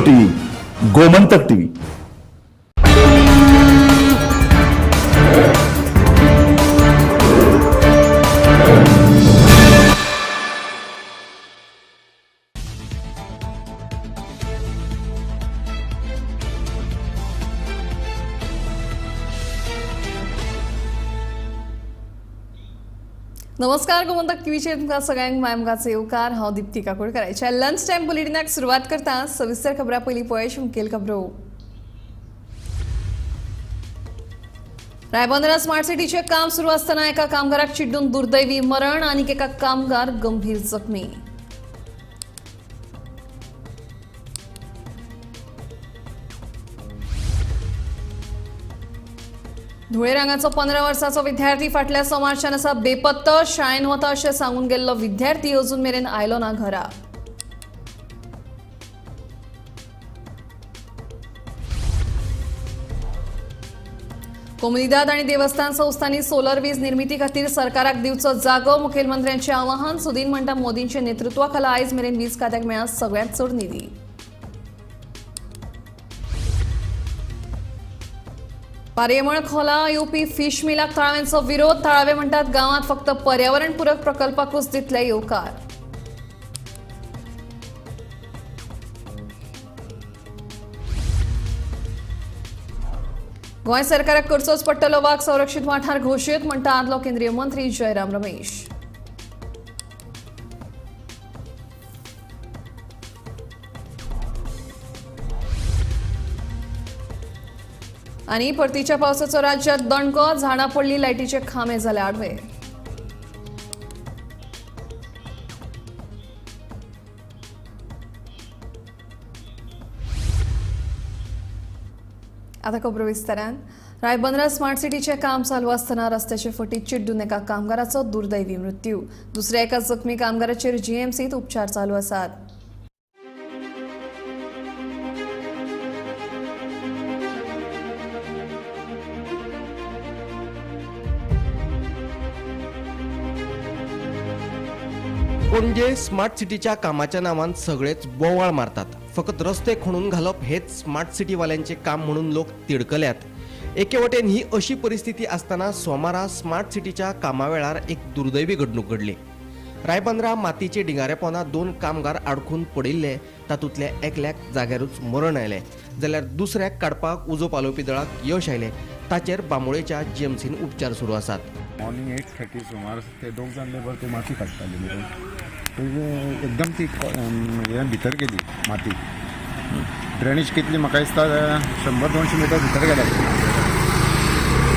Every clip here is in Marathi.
TV, Gomantak TV. नमस्कार. गोमंतक टीव्हीचे तुमकां सगळ्यांक मायमगाचो येवकार. हांव दिप्ती काकोडकराच्या लंच टायम बुलेटिनाक सुरवात करता. सविस्तर खबरां पयलीं पळय मुखेल खबरो. रायबंदरा स्मार्ट सिटीचे काम सुरू आसतना एका कामगाराक चिड्डून दुर्दैवी मरण, आनीक एका कामगार गंभीर जखमी. धुळे रंगाचो 15 वर्साचो विद्यार्थी फाटल्या सोमारच्यान आसा बेपत्ता. शाळेन वता अशें सांगून गेल्लो विद्यार्थी अजून मेरेन आयलो ना घरा. कोमुनिदाद आनी देवस्थान संस्थांनी सोलर वीज निर्मिती खातीर सरकाराक दिवचो जागो. मुखेलमंत्र्यांचें आवाहन. सुदीन म्हणटा मोदींच्या नेतृत्वा खाला आयज मेरेन वीज खात्याक मेळ्ळा सगळ्यांत चड निधी. पर्यावरण खोला येवपी फिश मिलाक थळाव्यांचो विरोध. थळावे म्हणटात गांवांत फक्त पर्यावरण पूरक प्रकल्पाकूच दितले येवकार. गोंय सरकाराक करचोच पडटलो वाघ संरक्षीत वाठार घोशीत, म्हणटा आदलो केंद्रीय मंत्री जयराम रमेश. आनी परतीच्या पावसाचो राज्यात दणको. झाडां पडली, लायटीचे खांबे जाले आडवे. आता खबरो विस्तारान. रायबंदरा स्मार्ट सिटीचे काम चालू आसतना रस्त्याचे फटीत चिड्डून एका कामगाराचो दुर्दैवी मृत्यू. दुसऱ्या एका जखमी कामगाराचेर जीएमसीत उपचार चालू आसात. पणजे स्मार्ट सिटीच्या कामाच्या नावान सगळेच बोवाळ मारतात. फकत रस्ते खणून घालप हेच स्मार्ट सिटीवाल्यांचे काम म्हणून लोक तिडकल्यात. एके वटेन ही अशी परिस्थिती असताना सोमारा स्मार्ट सिटीच्या कामा वेळार एक दुर्दैवी घडणूक घडली. रायबंदरा मातीचे डिंगारे पोंदा 2 कामगार आडखून पडिल्ले. तातूंतल्या एकल्याक जाग्यारूच मरण आयलें, जाल्यार दुसऱ्याक काडपाक उजो पालोवपी दळाक यश आयलें. ताचेर बांबोळेच्या जीएमसीन उपचार सुरू आसात. मॉर्निंग 8:30 सुमार ते 2 जाण लेबर ती माती काडटाली. एकदम ती हे भितर गेली माती. ड्रेनेज कितली म्हाका दिसता 100-200 मिटर भितर गेला.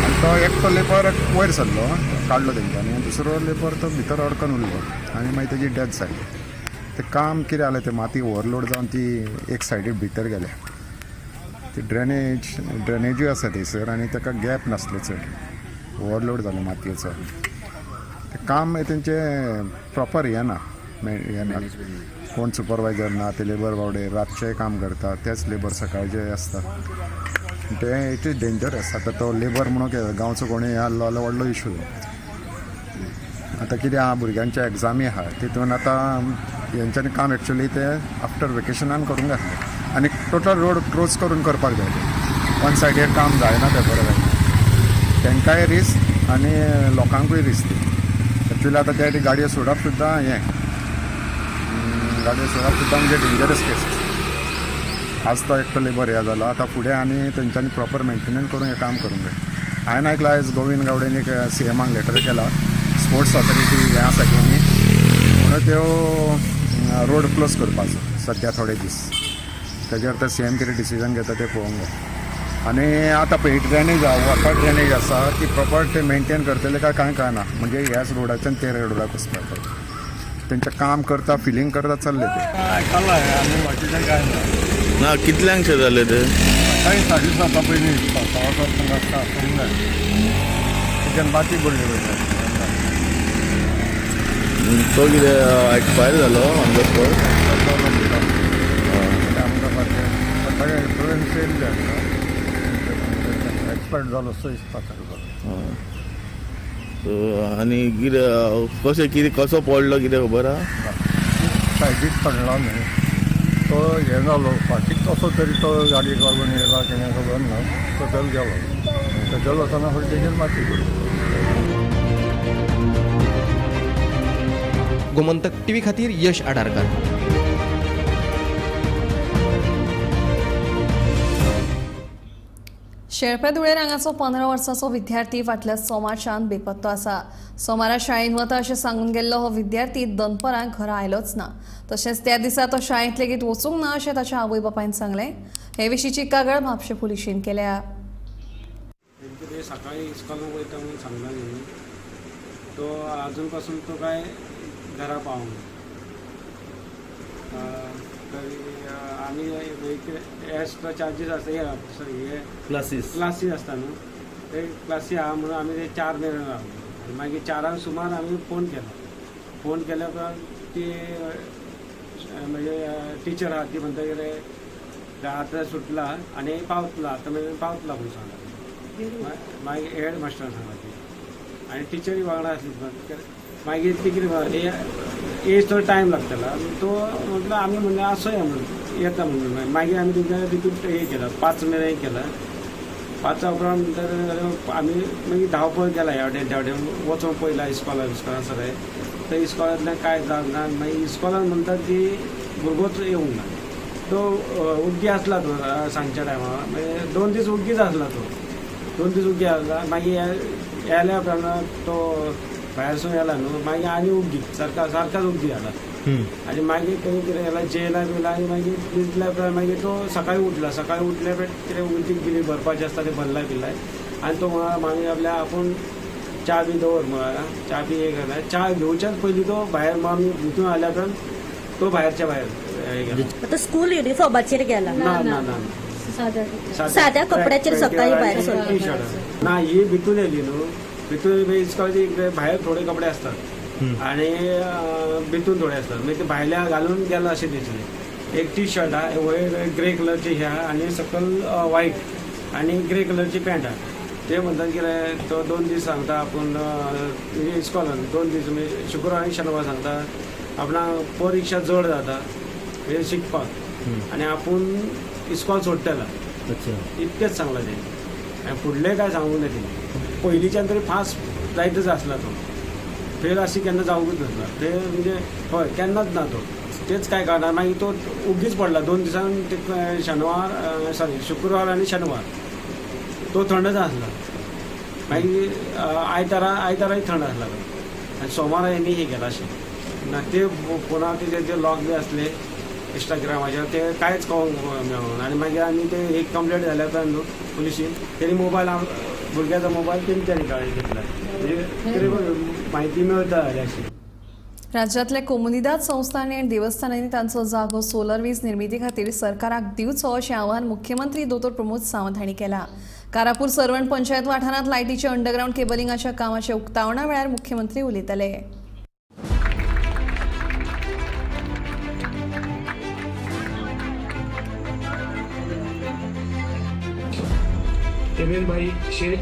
आनी तो एकटो लेबर वयर सरलो, काडलो तेंच्यांनी. दुसरो लेबर तो भितर अडकून उरलो आनी मागीर तेजी डेथ जाली. ते काम कितें जालें, ते माती ओवरलोड जावन ती एक सायडीक भितर गेल्या. ती ड्रेनेजूय आसा थंयसर आनी ताका गॅप नासले चड. ओवरलोड जालो मातयेचो. ते काम तेंचे प्रॉपर हे ना, कोण सुपरवायझर ना. ते लेबर बावडे रातचे काम करतात, तेच लेबर सकाळचे असतात. ते इट इज डेंजरस. आता तो लेबर म्हणून गांवचो कोणी आसलो जाल्यार व्हडलो इशू. आतां कितें आहा, भुरग्यांच्या एग्जामी आहा, तितून आतां हेंच्यांनी काम एक्चुअली ते आफ्टर वेकेशनान करूंक घातलें आनी टोटल रोड क्लोज करून करपाक जाय. वन सायडीर काम जायना ते बरें. तांकांय रिस्क आनी लोकांकूय रिस्क. एक्चुअली आतां ते गाडयो सोडप सुद्दां म्हणजे डेंजरस केस. आज तो एकटो लेबर हे जालो. आतां फुडें आनी तेंच्यांनी प्रॉपर मेंटेनन्स करून हें काम करूंक जाय. हांवें आयकलां आयज गोविंद गावडेन एक CMाक लेटर केला. स्पोर्ट्स ऑथॉरिटी हे आसा की म्हणून त्यो रोड क्लोज करपाचो सद्या थोडे दीस. तेजेर तर CM कितें डिसिजन घेता तें पळोवंक जाय. आनी आतां पळय ड्रेनेज आहा, वॉटर ड्रेनेज आसा, ती प्रॉपर ते मेंटेन करतले काय कांय कळना. म्हणजे ह्याच रोडाच्यान ते रोडाक वचपाक तेंचें काम करता, फिलिंग करता चल्ले ते. आनी बाकीचें कांय ना. कितल्यांकशे जाले ते? काही 7:30 पयलीं 6:15 आसता आसूंक जाय. तेच्यान बाकी पडली वयता. तो कितें एक्सपायर जालो ऑन द स्पॉट? एक्सपायर जालो 6 दिसता. आनी कितें कसो पडलो कितें खबर आहा? सायडीक पडलो न्ही तो तो हे जालो फाटीक कसो तरी तो गाडी काडून येयला कितें खबर ना सकयल गेलो सकयल वतना तेजेर माती पडली. गोमंतक टीव्ही खातीर यश आडारकर. शेळपे धुळेर हांगाचो 15 वर्सांचो विद्यार्थी फाटल्या सोमारच्यान बेपत्तो आसा. सोमारा शाळेंत वता अशें सांगून गेल्लो हो विद्यार्थी दनपरां घरा आयलोच ना. तशेंच त्या दिसा तो शाळेंत लेगीत वचूंक ना अशें ताच्या आवय बापायन सांगलें. हे विशींची कागाळ म्हापशे पुलिशेन केल्या. कितें सकाळी इस्कॉलाक वयता म्हणून सांगला न्ही तो अजून पासून तो काय घरा पावूंक तरी आमी एक्स्ट्रा चार्जीस आसता हे क्लासीस आसता न्हू ते क्लासी आहा म्हणून आमी ते 4 मेरेन रावले. मागीर 4 सुमार आमी फोन केल्या उपरांत ती म्हणजे टिचर आहा ती म्हणटा कितें आतां सुटला आनी पावतला आतां मेरेन पावतला म्हणून सांगला. मागीर हेड मास्टर सांगला ती आनी टिचरी वांगडा आसली. मागीर ती कितें एज तो टायम लागतला तो म्हटलं आमी म्हणलें आसोया म्हणून येता म्हणून. मागीर आमी तेंच्या तितून हे केलं 5 मेरेन केलं. 5 उपरांत आमी मागीर धांवपळ केला ह्या वटेन त्या वटेन वचोंक पयला इस्कॉलान सगळें. तर इस्कॉलांतल्यान कांय जावंक ना. मागीर इस्कॉलान म्हणटा की भुरगोच येवंक ना. तो उग्गी आसला तो सांजच्या टायमार मागीर 2 दीस उग्गीच आसला तो 2 दीस उग्गी आसला. मागीर येल्या उपरांत तो भायरसून येला न्हू मागीर आनी उग्गी सारकाच उग्गी जाला. आनी मागीर तेणी कितें केलां जेयला बिला आनी मागीर दिसल्या उपरांत मागीर तो सकाळी उठल्या कितें उलटी बिली भरपाचें आसता तें भरलाय बिलाय आनी तो म्हळ्यार मागीर आपल्या आपूण च्या बी दवर म्हळ्यार च्या बी हे केला. च्या घेवच्याच पयलीं तो भायर आमी भितून आल्या उपरांत तो भायरच्या भायर तो स्कूल युनिफॉर्माचेर गेला ना साध्या कपड्याचेर सकाळी भायर सरला. टी शर्ट ना ही भितून येयली न्हू भितून इस्कॉलाचे भायर थोडे कपडे असतात आनी भितून थोडे असतात मागीर ते भायल्या घालून गेला अशें दिसलें. एक टी शर्ट आहा वयर ग्रे कलरची हे आहा आनी सकयल व्हायट आनी ग्रे कलरची पॅन्ट आहा. ते म्हणटात कितें तो 2 दीस सांगता आपूण इस्कॉलान 2 दीस म्हणजे शुक्रार आनी शेनवार सांगता आपणाक परीक्षा जड जाता हे शिकपाक आनी आपूण इस्कॉल सोडटला इतकेंच सांगलां तें. आनी फुडलें काय सांगूंक ना तेणी. पयलींच्यान तरी फास्ट जायतच आसला तो फेल अशी केन्ना जावंकूच नासला. फेल म्हणजे हय केन्नाच ना तो तेच काय करना. मागीर तो उगीच पडला 2 दिसान शेनवार शुक्रवार आनी शेनवार तो थंडच आसला. मागीर आयताराय थंड आसला तो आनी सोमारा हेणी हे केला अशें ना ते फोनार ते लॉक बी आसले इंस्टाग्रामाचेर ते कांयच कळोवंक मेळून. आनी मागीर आमी ते एक कंप्लेंट जाल्या उपरांत न्हू पुलिशीन तेणी मोबायल भुरग्याचो मोबायल तेंच्यांनी काडून घेतला म्हणजे कितें म्हायती मेळटा अशी. राज्यांतले कोमुनिदाद संस्थांनी आनी देवस्थानांनी तांचो जागो सोलर वीज निर्मिती खातीर सरकाराक दिवचो अशें आवाहन मुख्यमंत्री दोतोर प्रमोद सावंत हांणी केलां. कारापूर सरवण पंचायत वाठारांत लायटीच्या अंडरग्रावंड केबलिंगाच्या कामाच्या उक्तावणा वेळार मुख्यमंत्री उलयताले. भाई शेख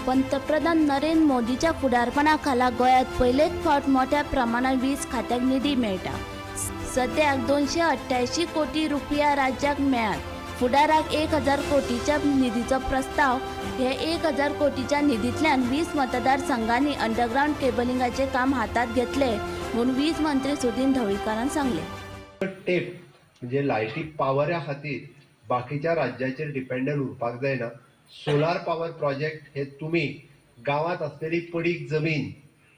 पंतप्रधान नरेंद्र मोदीच्या फुडारपणाखाला गोंयांत पयलेच फावट मोठ्या प्रमाणात वीज खात्याक निधी मेळटा. सद्याक 288 कोटी रुपया राज्याक मेळ्ळ्यात. फुडाराक 1000 कोटीच्या निधीचो प्रस्ताव. हे 1000 कोटीच्या निधींतल्यान 20 मतदारसंघांनी अंडरग्रावंड केबलिंगाचे काम हातात घेतले म्हणून वीज मंत्री सुदीन ढवळीकारान सांगले. टेप म्हणजे लायटीक पावरा खातीर बाकीच्या राज्याचेर डिपेंडंट उरपाक जायना. सोलार पावर प्रोजेक्ट हे तुम्ही गावात असलेली पडीक जमीन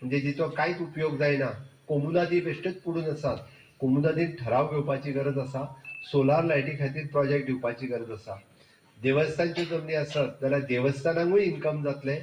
म्हणजे जिचो कांयच उपयोग जायना कोमुनादी बेश्टेच पडून आसात. कोमुनादीन ठराव घेवपाची गरज आसा. सोलार लायटी खातीर प्रोजेक्ट दिवपाची गरज आसा. देवस्थानच्यो जमनी आसत जाल्यार देवस्थानांकूय इन्कम जातले.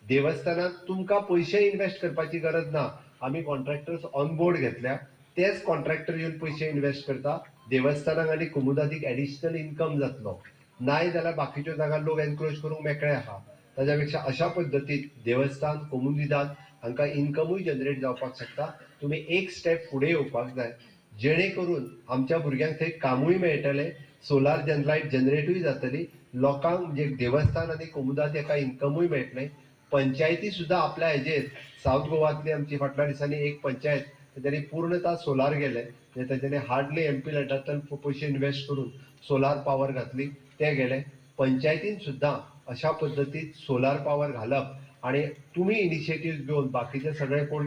देवस्थानाक तुमकां पयशे इन्वेस्ट करपाची गरज ना. आमी कॉन्ट्रॅक्टर्स ऑन बोर्ड घेतल्या. तेच कॉन्ट्रॅक्टर येवन पयशे इन्वेस्ट करता. देवस्थानाक आनी कोमुनादीक एडिशनल इन्कम जातलो. नाय जाल्यार बाकीच्यो जागा लोक एनक्रोच करूंक मेकळे आहा. ताज्या पेक्षा अशा पद्दतीन देवस्थान कोमुनिदाद हांकां इन्कमूय जनरेट जावपाक शकता. तुमी एक स्टेप फुडें येवपाक जाय जेणे करून आमच्या भुरग्यांक थंय कामूय मेळटलें सोलार लायट जनरेटूय जातली, लोकांक म्हणजे देवस्थान आनी कोमुदा ताका इन्कमूय मेळटलें. पंचायती सुद्दां आपल्या हेजेर साऊथ गोवांतली आमची फाटल्या दिसांनी एक पंचायत तेंच्यांनी पूर्णता सोलार गेले, तेंच्यांनी हार्डली एमपी लेटरांतल्यान पयशे इन्वेस्ट करून सोलार पावर घातली, ते गेले. पंचायतीन सुद्दां अशा पद्दतीन सोलार पावर घालप आनी तुमी इनिशिएटीव्ह घेवन बाकीचे सगळे कोण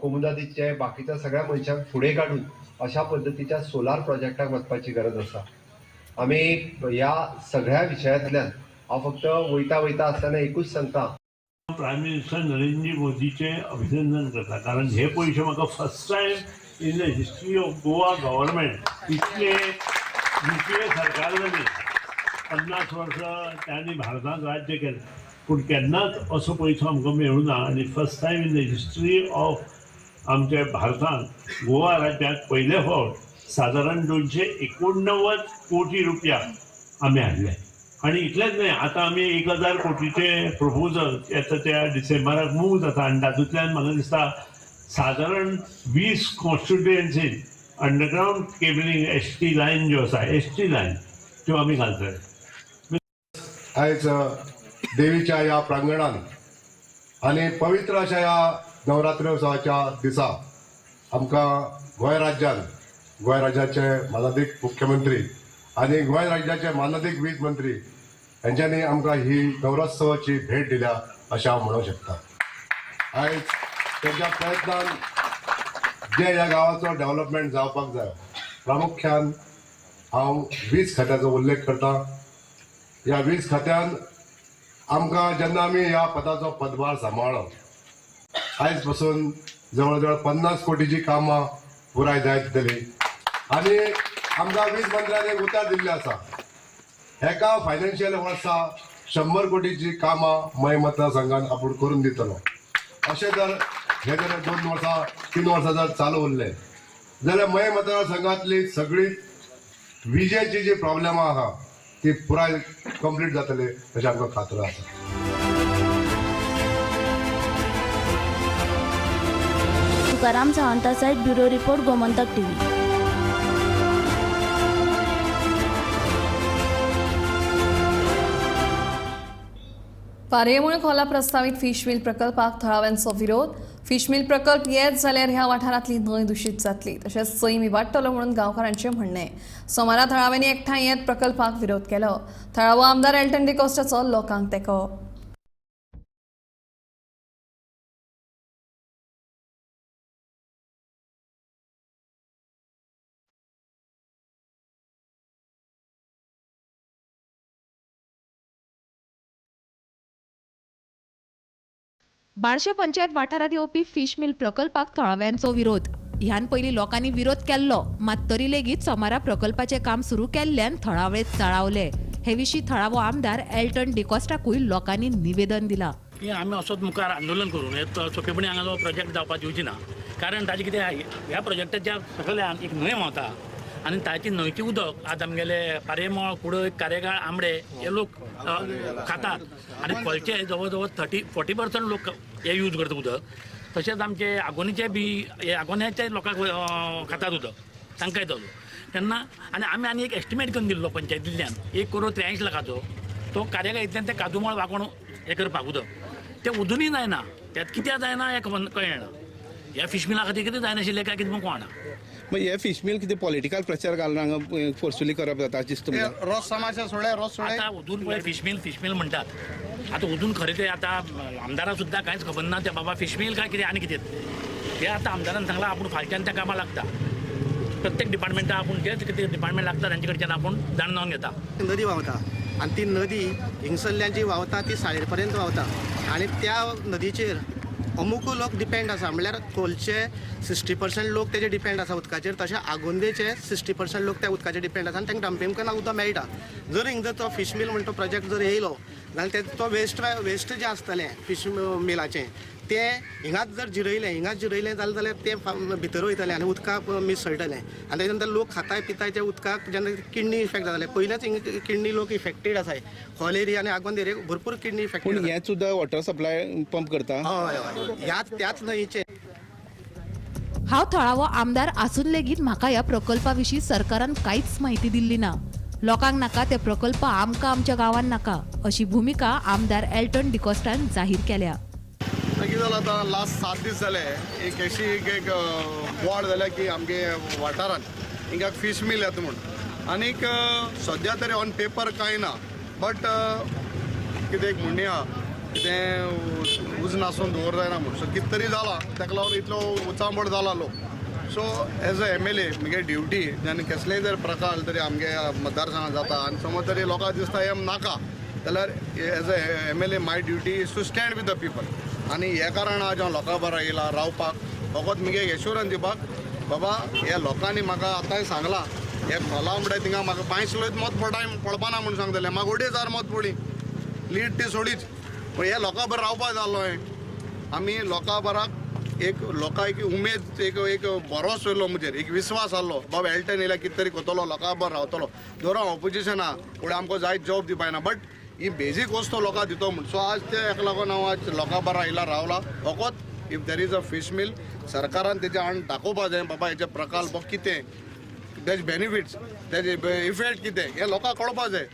कोमुदादीचे बाकीच्या सगळ्या मनशांक फुडें काडून अशा पद्दतीच्या सोलार प्रोजेक्टाक वचपाची गरज आसा. आमी ह्या सगळ्या विशयांतल्यान हांव फक्त वयता आसतना एकूच सांगता, प्रायम मिनिस्टर नरेंद्र मोदीचे अभिनंदन करता, कारण हे पयशे म्हाका first time in the history of Goa government इतले युपीए सरकारांनी 50 वर्सां त्यांनी भारतांत राज्य केलें, पूण केन्नाच असो पयसो आमकां मेळूं ना. आनी first time in the history of आमच्या भारतांत गोवा राज्यात पयले फावट सादारण 289 कोटी रुपया आमी हाडले. आणि इतलेंच न्हय, आतां आमी 1000 कोटीचे प्रपोजल येता त्या डिसेंबराक मूव जाता आनी तातूंतल्यान म्हाका दिसता सादारण 20 कॉन्स्टिट्युएन्सीन अंडरग्रावंड केबलिंग ST लायन ज्यो आसा ST लायन त्यो आमी घालतले. आयज देवीच्या ह्या प्रांगणांत आनी पवित्र अशा ह्या नवरात्री उत्सवाच्या दिसा आमकां गोंय राज्याचे माननीय मुख्यमंत्री आनी गोंय राज्याचे माननीय वीज मंत्री हांच्यांनी आमकां ही नवरोत्सवाची भेट दिल्या अशें हांव म्हणूंक शकता. आयज तेंच्या प्रयत्नान जे ह्या गांवाचो डेव्हलपमेंट जावपाक जाय, प्रामुख्यान हांव वीज खात्याचो उल्लेख करता. ह्या वीज खात्यान आमकां जेन्ना आमी ह्या पदाचो पदभार सांबाळ्ळो, आयज पासून जवळ जवळ 50 कोटीची कामां पुराय जायतली आनी आमकां वीज मंत्र्यान एक उतर दिल्लें आसा, एका फायनान्शियल वर्सा 100 कोटीची कामां मय मतदारसंघान आपूण करून दितलो. अशें जर हे जर 2 वर्सां 3 वर्सां जर चालू उरलें जाल्यार मय मतदारसंघातली सगळी विजेची जी प्रॉब्लेमां आहा ती पुराय कंप्लीट जातली अशी आमकां खात्री आसा. तुकाराम सावंता सायड ब्युरो रिपोर्ट गोमंतक TV. पारयेमुळे खोला प्रस्तावित फिश मिल प्रकल्पाक थळाव्यांचो विरोध. फिश मिल प्रकल्प येत जाल्यार ह्या वाठारांतली न्हंय दूषित जातली, तशेंच सैम इबाडटलो म्हणून गांवकारांचें म्हणणें. सोमारा थळाव्यांनी एकठांय येत प्रकल्पाक विरोध केलो. थळावो आमदार एल्टन डिकोस्टाचो लोकांक तेंको. बार्शे पंचायत वाठारांत येवपी फिश मिल प्रकल्पाक थळाव्यांचो विरोध. ह्यान पयलीं लोकांनी विरोध केल्लो, मात तरी लेगीत सोमारा प्रकल्पाचें काम सुरू केल्ल्यान थळावे तळावले. हे विशीं थळावो आमदार एल्टन डिकोस्टाकूय लोकांनी निवेदन दिलां. आमी असोच मुखार आंदोलन करून हे चोपेपणी हांगा प्रोजेक्ट जावपाक दिवची ना, कारण ताजें कितें ह्या प्रोजेक्टाच्या सकयल्यान एक न्हंय व्हांवता आनी ताची न्हंयचें उदक आज आमगेले पारयेमळ कुडय कारेगाळ आंबडे हे लोक खातात आनी खोलचे जवळ जवळ 40% लोक हे यूज करता उदक. तशेंच आमचे आगोनीचे बी हे आगोन्याचे लोकांक खातात उदक, तांकां येतलो तेन्ना आनी एक एस्टिमेट करून दिल्लो पंचायतींतल्यान 1 करोड 83 लाखाचो तो कारेगाळींतल्यान ते काजूमळ वांकोण हे करपाक उदक ते उदूनय जायना. त्यात कित्याक जायना हें कळना. ह्या फिश मिला खातीर कितें जायनाशिल्लें काय कितें कळना. मग हे फिश मिल कितें पॉलिटिकल प्रेशर घालून हांगा फोर्सफुली करप जाता दिसता. रोस समाजा सोडले रोस सोडले आतां उदून पळय फिश मिल म्हणटात. आतां उदून खरें ते आतां आमदाराक सुद्दां कांयच खबर ना ते बाबा फिश मिल काय कितें आनी कितें ते आतां आमदारान सांगलां आपूण फालच्यान त्या कामां लागता. प्रत्येक डिपार्टमेंटाक आपूण जें कितें डिपार्टमेंट लागता तांचे कडच्यान आपूण जाणून घेता. नदी व्हांवता आनी ती नदी हिंगसरल्यान जी व्हांवता ती सायड पर्यंत व्हांवता आनी त्या नदीचेर अमुक लोक डिपेंड आसा. म्हणल्यार खोलचे 60% लोक तेजे डिपेंड आसा उदकाचेर, तशें आगोंदेचे 60% लोक त्या उदकाचेर डिपेंड आसा आनी तांकां डंपिंग उदक मेळटा. जर हिंग जर तो फिश मिल म्हणटा प्रोजेक्ट जर येयलो जाल्यार तो वेस्ट जें आसतलें फिश मिलाचें तें हिंगाच जर हिंगाच जिरयलें जाल्यार तें भितर वयतलें आनी उदकाक मिसळटलें आनी तेच्या नंतर लोक खाताय पिताय त्या उदकाक जेन्ना किडनी इफेक्ट जाताले. पयलेच हिंगा किडनी लोक इफेक्टेड आसाय. खोल एरिया आनी आगोंद एरिया भरपूर किडनी इफेक्टेड. पूण हें सुद्दां वॉटर सप्लाय पंप करता. हय त्याच न्हंयचे. हांव थळावो आमदार आसून लेगीत म्हाका ह्या प्रकल्पा विशीं सरकारान कांयच म्हायती दिल्ली ना. लोकांक नाका ते प्रकल्प आमकां आमच्या गांवांत नाका अशी भूमिका आमदार एल्टन डिकॉस्टान जाहीर केल्या. कितें जालां आतां लास्ट 7 दीस जाले एक अशी एक बोवाळ जाल्या की आमगे वाठारांत हिंगा फीश मील येता म्हूण आनीक सद्या तरी ऑन पेपर कांय ना बट कितें एक म्हणणी आहा कितें उज नासून दवर जायना म्हूण सो कितें तरी जाला ताका लागून इतलो उचांबड जाला लोक. सो एज अ MLA म्हगे ड्युटी जेन्ना कसलेय जर प्रकार तरी आमगे मतदारसंघात जाता आनी समज तरी लोकांक दिसता हें नाका जाल्यार as a MLA my duty is to stand with the people. आनी हे कारण आज हांव लोकां बरो येयला रावपाक फकत म्हगे एश्युरन्स दिवपाक बाबा ह्या लोकांनी म्हाका आतांय सांगलां हे खोला म्हणटा थिंगा म्हाका 5 किलोच मत पडपाना म्हूण सांगतले म्हाका 2,500 मत पडी लीड ती सोडीच पूण हे लोकां बरो रावपाक जाल्लो आमी लोकां बराक एक लोकांक उमेद एक भरोस येयलो म्हजेर एक विस्वास आहलो बाबा एल्टन येयल्यार कितें तरी करतलो लोकां बरो रावतलो जर हांव ऑपोजिशन आहा फुडें आमकां जायत जॉब दिवपाना बट ही बेजीक वस्तू लोकांक दितो म्हूण सो आज ते हेका लागून हांव आज लोकां बरो आयला रावला फकत if there is a fish meal सरकारान तेजे आड दाखोवपा जाय बाबा हेचे प्रकल्प कितें तेजे बेनिफिट्स तेजे इफेक्ट कितें हे लोकांक कळपा जाय.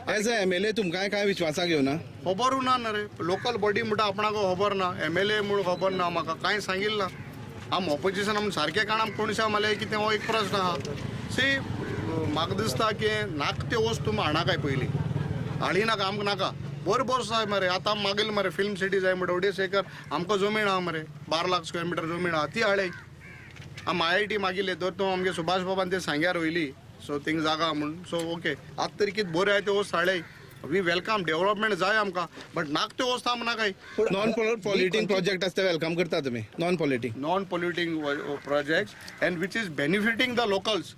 एज अ MLA तुमकां काय विश्वासाक घेवना खबर ना रे लोकल बॉडी म्हणटा आपणाक खबर ना MLA म्हणून खबर ना म्हाका कांय सांगिल्लें ना आम ऑपोजिशन म्हणून सारकें काण कोणशा मारले कितें हो एक प्रश्न आहा सी म्हाका दिसता की नाका त्यो वस्तू तुमी हाडा काय पयलीं हाडी नाका आमकां नाका बरोबर जाय मरे आतां मागील मरे फिल्म सिटी जाय म्हणटा 2.5 एकर आमकां जमीन आहा मरे 12 लाख स्क्वेअर मिटर जमीन आहा ती हाडय आम IIT मागिल्ले तर तूं आमगे सुभाष बाबान ते सांग्यार वयली सो थिंग जागा म्हणून सो ओके आतां तरी कितें बऱ्यो आहाय त्यो वस्त हाडय वी वेलकम डेव्हलपमेंट जाय आमकां बट नाका त्यो वस्त आमकां नाकाय. नॉन पॉल्युटिंग प्रोजेक्ट आसता वेलकम करता तुमी non polluting project and which is benefiting the locals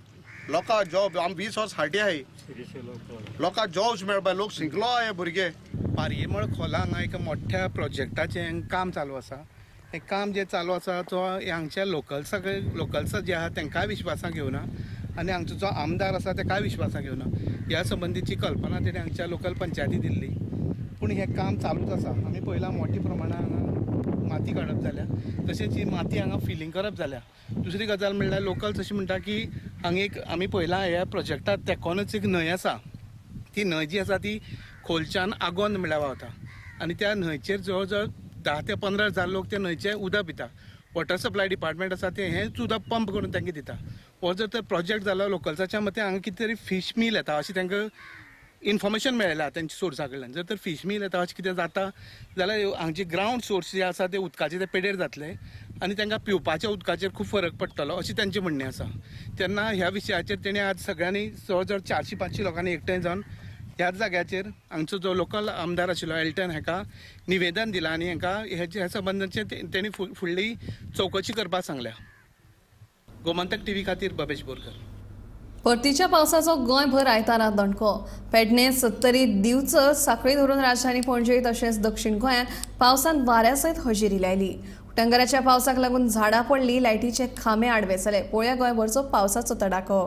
लोकां जॉब आम 20 वर्स हाटी आहाय लोकांक जॉब्स मेळपा लोक शिकलो आहाय भुरगे. पारयेमळ खोला हांगा एक मोठ्या प्रोजेक्टाचें काम चालू आसा हें काम जें चालू आसा तो हांगच्या लोकल्स जे आहा तांकांय विश्वासाक घेवना आनी हांगचो जो आमदार आसा ताकाय विश्वासाक घेवना. ह्या संबंधीची कल्पना तेणें हांगच्या लोकल पंचायती दिल्ली पूण हें काम चालूच आसा. आमी पळयलां मोठ्या प्रमाणान हांगा माती काडप जाल्या तशेंच ही माती हांगा फिलींग करप जाल्या. दुसरी गजाल म्हणल्यार लोकल्स अशें म्हणटा की हांगा एक आमी पळयलां ह्या प्रोजेक्टाक तेकोनच एक न्हंय आसा ती न्हंय जी आसा ती खोलच्यान आगोंद म्हळ्यार व्हांवता आनी त्या न्हंयचेर जवळ जवळ 10 ते 15,000 लोक त्या न्हंयचें उदक पिता. वॉटर सप्लाय डिपार्टमेंट आसा ते हेंच उदक पंप करून तांकां दिता. हो जर तर प्रोजेक्ट जालो लोकल्साच्या मते हांगा कितें तरी फीश मील येता अशें तांकां इन्फॉर्मेशन मेळयलां तांच्या सोर्सा कडल्यान. जर तर फीश मील येता अशें कितें जाता जाल्यार हांगचे ग्रावंड सोर्स जे आसा ते उदकाचे ते पेडेर जातले आनी तांकां पिवपाच्या उदकाचेर खूब फरक पडटलो अशें तांचें म्हणणें आसा. तेन्ना ह्या विशयाचेर तेणें आज सगळ्यांनी जवळ जवळ 400-500 लोकांनी एकठांय जावन ह्याच जाग्याचेर हांगचो जो लोकल आमदार आशिल्लो एल्टन हाका निवेदन दिलां आनी हांकां ह्या संबंदाचेर तेणी फुडली चवकशी करपाक सांगल्या. गोमंतक TV खातीर भवेश बोरकर. परतीच्या पावसाचो गोंयभर आयतारा दणको पेडणे 70 दिवचर साखळी धरून राजधानी पणजे तशेंच दक्षिण गोंयांत पावसान वाऱ्या सयत हजेरी लायली. उटंगराच्या पावसाक लागून झाडां पडली लायटीचे खांबे आडवे जाले. पळोवया गोंयभरचो पावसाचो तडाखो.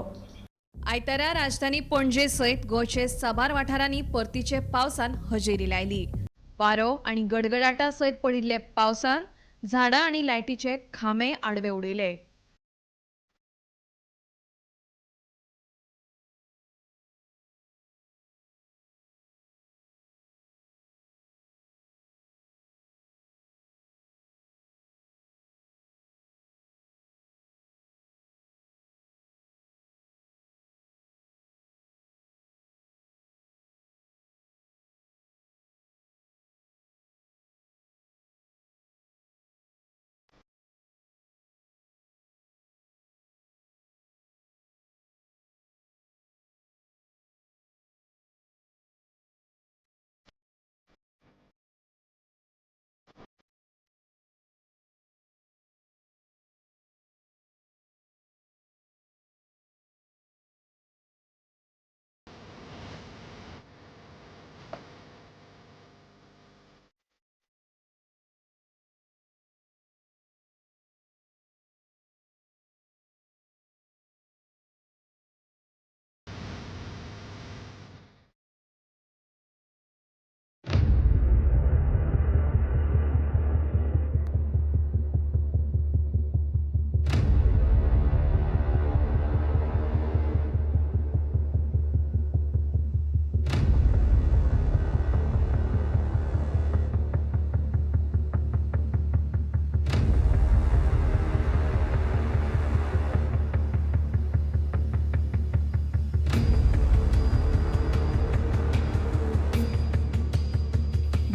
आयतारा राजधानी पणजे सयत गोंयचे साबार वाठारांनी परतीचे पावसान हजेरी लायली. वारो आनी गडगडाटा सयत पडिल्ले पावसान झाडां आनी लायटीचे खांबे आडवे उडयले.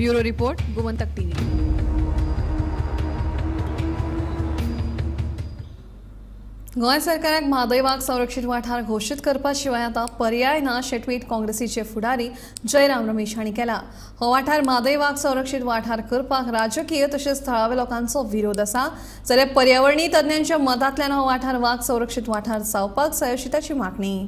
Bureau report, Gomantak TV. Goa सरकाराक म्हादय वाघ संरक्षीत वाठार घोशीत करपा शिवाय आता पर्याय ना अशें ट्वीट काँग्रेसीचे फुडारी जयराम रमेश हांणी केला. हो वाठार म्हादय वाघ संरक्षीत वाठार करपाक राजकीय तशेंच थळाव्या लोकांचो विरोध आसा, जाल्यार पर्यावरणीय तज्ञांच्या मतांतल्यान हो वाठार वाघ संरक्षीत वाठार जावपाक जाय अशी ताची मागणी.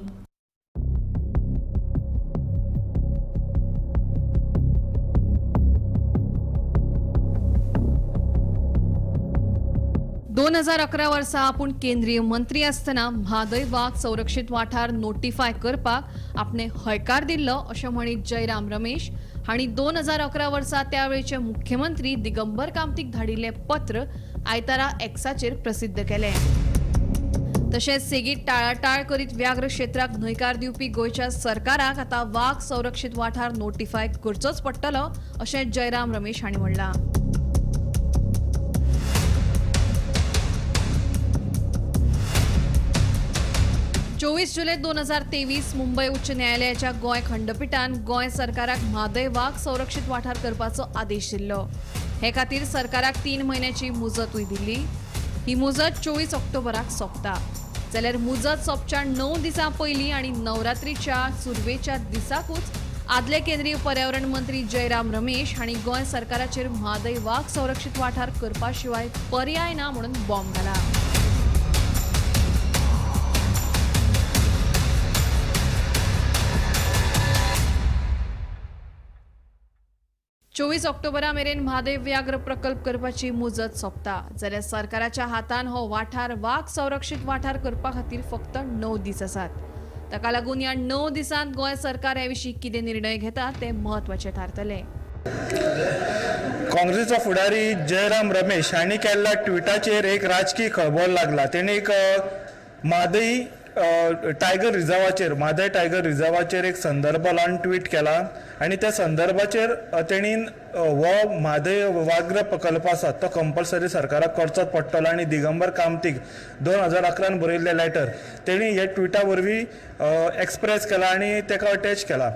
दोन 2011 वर्सा आपूण केंद्रीय मंत्री आसतना म्हादय वाघ संरक्षीत वाठार नोटिफाय करपाक आपणे हयकार दिल्लो अशें म्हणीत जयराम रमेश हांणी 2011 वर्सा त्या वेळचे मुख्यमंत्री दिगंबर कामतीक धाडिल्लें पत्र आयतारा एक्साचेर प्रसिद्ध केलें. तशेंच सेगीत टाळाटाळ करीत व्याघ्र क्षेत्राक न्हयकार दिवपी गोंयच्या सरकाराक आतां वाघ संरक्षीत वाठार नोटिफाय करचोच पडटलो अशें जयराम रमेश हांणी म्हणलां. 24 जुलै 2023 मुंबय उच्च न्यायालयाच्या गोंय खंडपीठान गोंय सरकाराक म्हादय वाघ संरक्षीत वाठार करपाचो आदेश दिल्लो. हे खातीर सरकाराक 3 म्हयन्याची मुजतूय दिल्ली. ही मुजत 24 ऑक्टोबराक सोंपता. जाल्यार मुजत सोंपच्या 9 दिसां पयलीं आनी नवरात्रीच्या सुरवेच्या दिसाकूच आदले केंद्रीय पर्यावरण मंत्री जयराम रमेश हांणी गोंय सरकाराचेर म्हादय वाघ संरक्षीत वाठार करपा शिवाय पर्याय ना म्हणून बॉम्ब घाला. 24 ऑक्टोबरा मेरेन म्हादय व्याघ्र प्रकल्प करपाची मुजत सोंपता. जाल्यार सरकाराच्या हातान हो वाठार वाघ संरक्षीत वाठार करपा खातीर फक्त 9 दीस आसात. ताका लागून ह्या 9 दिसांत गोंय सरकार हे विशीं कितें निर्णय घेता तें म्हत्वाचें थारतलें. काँग्रेसचो फुडारी जयराम रमेश हांणी केल्ल्या ट्विटाचेर एक राजकीय खळबळ लागला. तेणे एक म्हादय टायगर रिझर्वाचेर म्हादय टायगर रिझर्वाचेर एक संदर्भ लावन ट्वीट केला आनी त्या संदर्भाचेर तेणी हो म्हादय व्याघ्र प्रकल्प आसा तो कंपल्सरी सरकाराक करचोच पडटलो आनी दिगंबर कामतीक 2011 बरयल्लें लेटर तेणी हे ट्विटा वरवीं एक्सप्रेस केला आनी ताका अटॅच केला.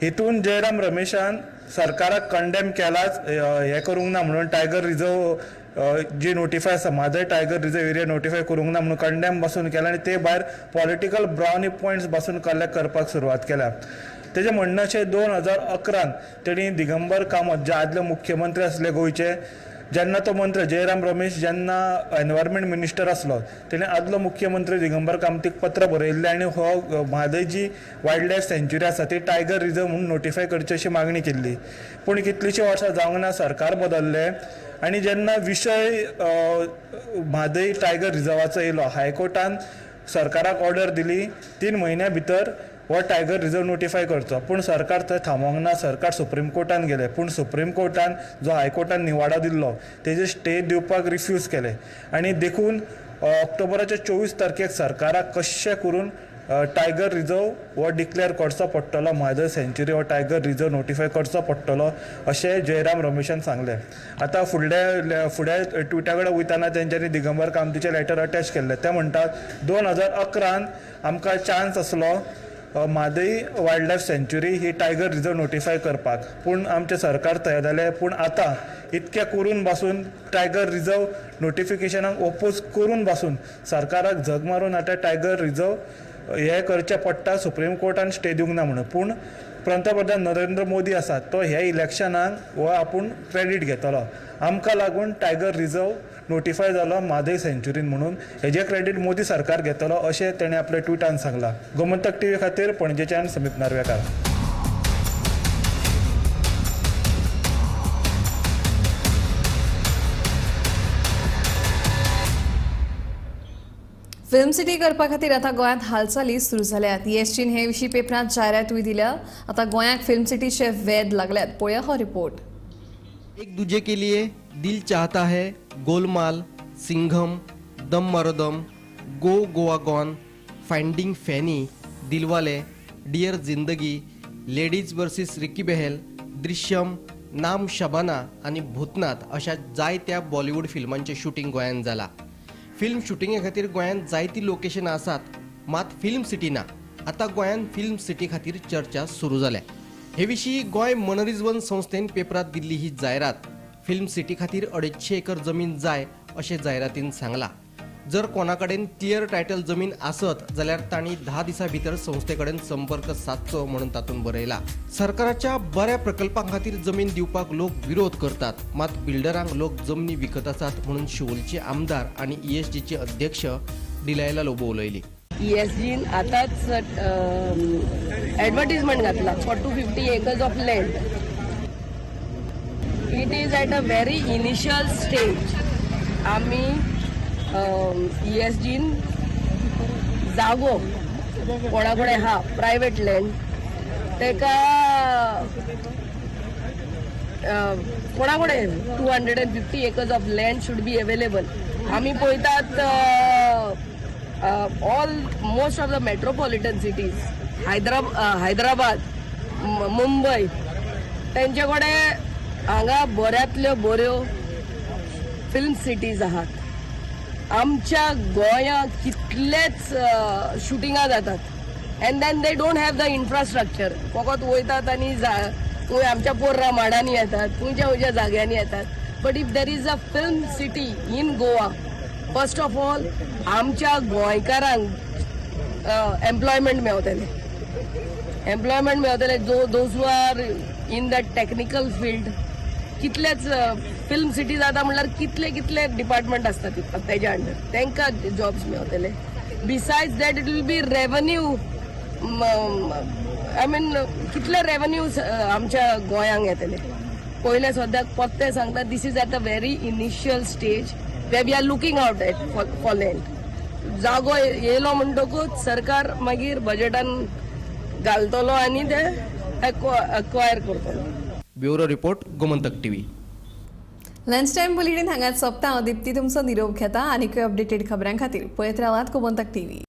हितून जयराम रमेशान सरकाराक कंडेम केलाच हे करूंक ना म्हणून टायगर रिझर्व जी नोटिफाय आसा Mhadei tiger reserve area notify करूंक ना म्हणून कंडेम बसून केला आनी ते भायर पॉलिटिकल ब्राउनी पॉयंट्स बसून कलेक्ट करपाक सुरवात केल्या. तेजें म्हणणें अशें 2011 तेणी दिगंबर कामत जे आदले मुख्यमंत्री आसले गोंयचे जेन्ना तो मंत्री जयराम रमेश जेन्ना एनवायरमेंट मिनिस्टर आसलो तेणें आदलो मुख्यमंत्री दिगंबर कामतीक पत्र बरयल्लें आनी हो म्हादय जी वायल्ड लायफ सँच्युरी आसा ती टायगर रिझर्व म्हणून नोटिफाय करची अशी मागणी केल्ली. पूण कितलींशीं वर्सां जावंक ना सरकार बदललें आनी जेन्ना विशय म्हादय टायगर रिझर्वाचो येयलो हायकोर्टान सरकाराक ऑर्डर दिली 3 म्हयन्या भितर हो टायगर रिझर्व नोटिफाय करचो. पूण सरकार थंय थांबोंक ना. सरकार सुप्रीम कोर्टान गेलें पूण सुप्रीम कोर्टान जो हायकोर्टान निवाडो दिल्लो तेजे स्टे दिवपाक रिफ्यूज केलें आनी देखून ऑक्टोबराच्या 24 तारखेक सरकाराक कशें करून टायगर रिझर्व हो डिक्लेअर करचो पडटलो म्हादय सँच्युरी हो टायगर रिझर्व नोटिफाय करचो पडटलो अशें जयराम रमेशान सांगलें. आतां फुडें ट्विटा कडेन वयताना तेंच्यांनी दिगंबर कामतीचें लेटर अटॅच केल्लें. ते म्हणटात 2011 आमकां चान्स आसलो म्हादय वायल्ड लायफ सँच्युरी ही टायगर रिझर्व नोटिफाय करपाक पूण आमचें सरकार तयार जालें. पूण आतां इतकें करून पासून टायगर रिझर्व नोटिफिकेशनाक ओपोज करून पासून सरकाराक झग मारून आतां टायगर रिझर्व हे करचें पडटा सुप्रीम कोर्टान स्टे दिवंक ना म्हणून. पूण पंतप्रधान नरेंद्र मोदी आसा तो ह्या इलेक्शनाक हो आपूण क्रेडीट घेतलो. आमकां लागून टायगर रिझर्व नोटिफाय जालो म्हादय सँच्युरीन म्हणून हेजें क्रेडीट मोदी सरकार घेतलो अशें तेणें आपल्या ट्विटान सांगलां. गोमंतक टीव्ही खातीर पणजेच्यान समीप नार्वेकार. फिल्म सिटी करपा खातीर आतां गोंयांत हालचाली सुरू जाल्यात. येसटीन हे विशीं पेपरांत जायरातूय दिल्या. आतां गोंयांत फिल्म सिटीचे वेध लागल्यात. पळया हो रिपोर्ट. एक दूजे के लिए दिल चाहता है, गोलमाल, Singham, Dum Maro Dum, Go Goa Gone, Finding Fanny, Dilwale, Dear Zindagi, Ladies versus Ricky Bahl, Drishyam, Naam Shabana आणि भूतनाथ अशा जायत्या बॉलिवूड फिल्मांचे शूटिंग गोंयांत जाला. फिल्म शुटिंगे खातीर गोंयांत जायती लोकेशनां आसात मात फिल्म सिटी ना. आतां गोंयांत फिल्म सिटी खातीर चर्चा सुरू जाल्या. हे विशीं गोंय मनरिजवण संस्थेन पेपरात दिल्ली ही जायरात. फिल्म सिटी खातीर 250 एकर जमीन जाय अशें जायरातीन सांगलां. जर कोणा कडेन क्लियर टायटल जमीन आसत जाल्यार तांणी 10 दिसां भितर संस्थे कडेन संपर्क सादचो म्हणून तातूंत बरयला. सरकाराच्या बऱ्या प्रकल्पां खातीर जमीन दिवपाक लोक विरोध करतात, मात बिल्डरांक लोक जमनी विकत आसात म्हणून शिवोलचे आमदार आनी ESGचे अध्यक्ष डिलायला लोबो उलयली. ESGन आतांच ॲडव्हर्टिजमेंट घातला for 250 acres of land. It is at a very initial stage. आम्ही ESGन जागो कोणाकडे हा प्रायवेट लँड तेका कोणाकडे 250 acres of land should be available. आम्ही पळयतात most of the metropolitan cities Hyderabad, Mumbai तेंचे कडेन हांगा बऱ्यांतल्यो बऱ्यो फिल्म सिटीज आहात. आमच्या गोंयांत कितलेच शुटिंगां जातात and then they don't have the infrastructure. फकत वयतात आनी थंय आमच्या पोररा माडांनी येतात, खंयच्या जाग्यांनी येतात. But if there is a film city in Goa, first of all आमच्या गोंयकारांक एम्प्लॉयमेंट मेळटले. एम्प्लॉयमेंट मेळटले those who are in the technical field. कितलेच फिल्म सिटी जाता म्हणल्यार कितले डिपार्टमेंट आसतात तेच्या अंडर, तांकां जॉब्स मेळटले. Besides that it will be revenue. I mean कितले रेवन्यू आमच्या गोंयांक येतले. पयले सद्याक परते सांगता this is at a very initial stage way we are looking out at for land. जागो येयलो म्हणटकूच सरकार मागीर बजेटान घालतलो आनी ते एक्वायर करतलो. Bureau report, Gomantak TV. Lunch time bulletin हांगाच सोंपता. हांव दिप्ती तुमचो निरोप घेता. आनीकय अपडेटेड खबरां खातीर पळयत रावात गोमंतक टीव्ही.